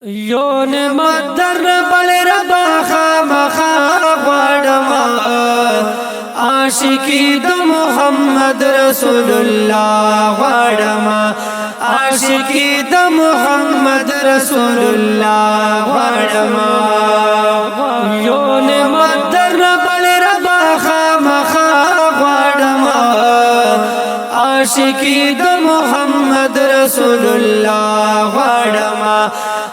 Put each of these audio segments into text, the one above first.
یو نعمت در بل ربا خامخا غواړم عاشقی د محمد رسول الله غواړم عاشقی د محمد رسول الله غواړم یو نعمت در بل ربا خامخا غواړم عاشقی د محمد رسول الله غواړم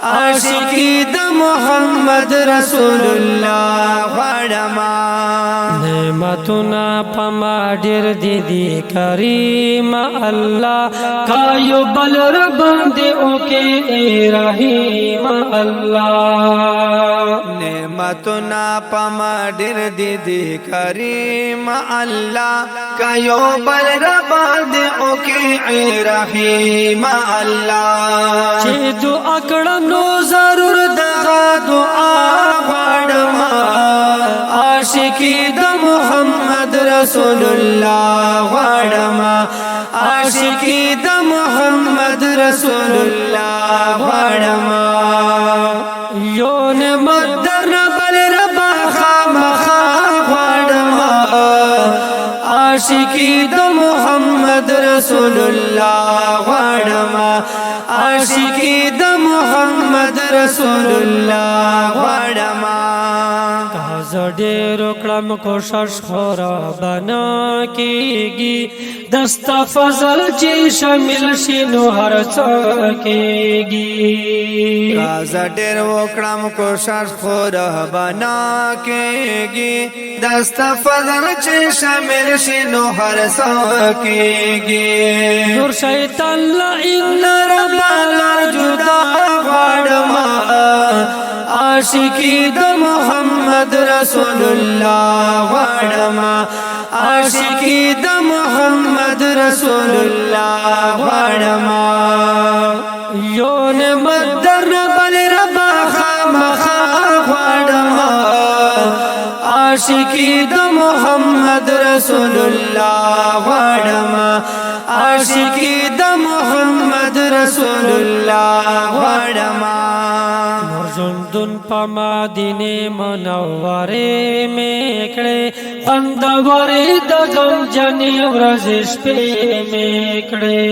عاشقی د محمد رسول الله غواړم نعمتنا پما ډیر دي کریم الله کایو بل رب دې او کې رحیم الله نعمتنا پما ډیر دي کریم الله کایو بل رب دې او کې رحیم الله چې دعا کړم نو ضرور دغه دعا غواړم عاشقی د محمد رسول الله غواړم عاشقی د محمد رسول الله غواړم یو نعمت در بل ربا خامخا غواړم عاشقی د محمد رسول الله غواړم عاشقی د محمد رسول الله غواړم زړه روکړم کوشش خورا بنا کیږي دستا فضل چې شامل شینو هر څه کیږي زړه وکړم کوشش خورا بنا کیږي دستا فضل چې شامل شینو هر څه کیږي نور شیطان لا ان رب لا جدا غواړم عاشقی د محمد رسول الله غواړم عاشقی د محمد رسول الله غواړم یو نعمت در بل ربا خامخا غواړم عاشقی د محمد رسول الله غواړم عاشقی د محمد رسول الله غواړم زندون پا مدینه منوره میکړه خوندوره د غم جنې ورځ شپې میکړه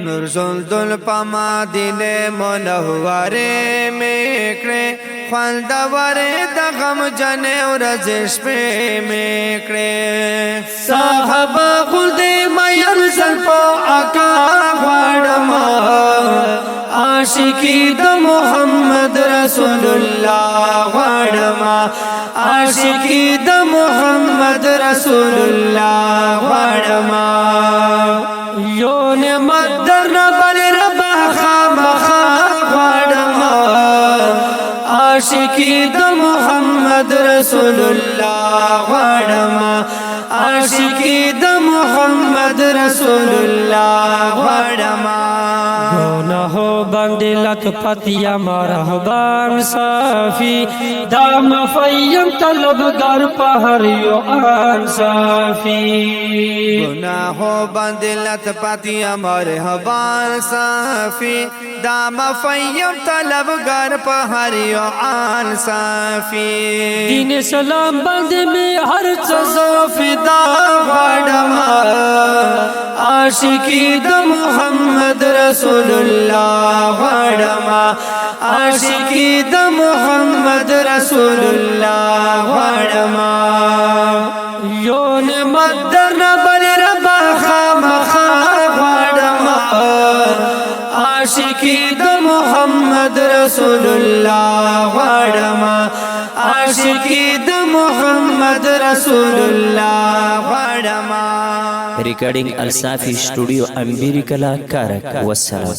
نور زندون پا مدینه منوره میکړه خوندوره د غم جنې ورځ شپې میکړه صحابه خلد مېر زلفو آقا غواړم عاشقی د محمد رسول الله غواړم عاشقی د محمد رسول الله غواړم یو نعمت در بل ربا خامخا غواړم عاشقی د محمد رسول الله غواړم عاشقی د محمد رسول الله غواړم گناہو باندې لت پتیا مرحبان صافی دام فیم طلبگار پہر یو آن صافی گناہو باندې لت پتیا مرحبان صافی دام فیم طلبگار پہر یو آن صافی دین اسلام باندې می هر څه فدا غواړم عاشقی د محمد رسول الله غواړم عاشقی د محمد رسول الله غواړم یو نعمت در بل ربا خامخا غواړم عاشقی د محمد رسول الله غواړم عاشقی د محمد رسول الله غواړم ریکارډینګ الصافی سټوډیو امبیریکلا کارک والسلام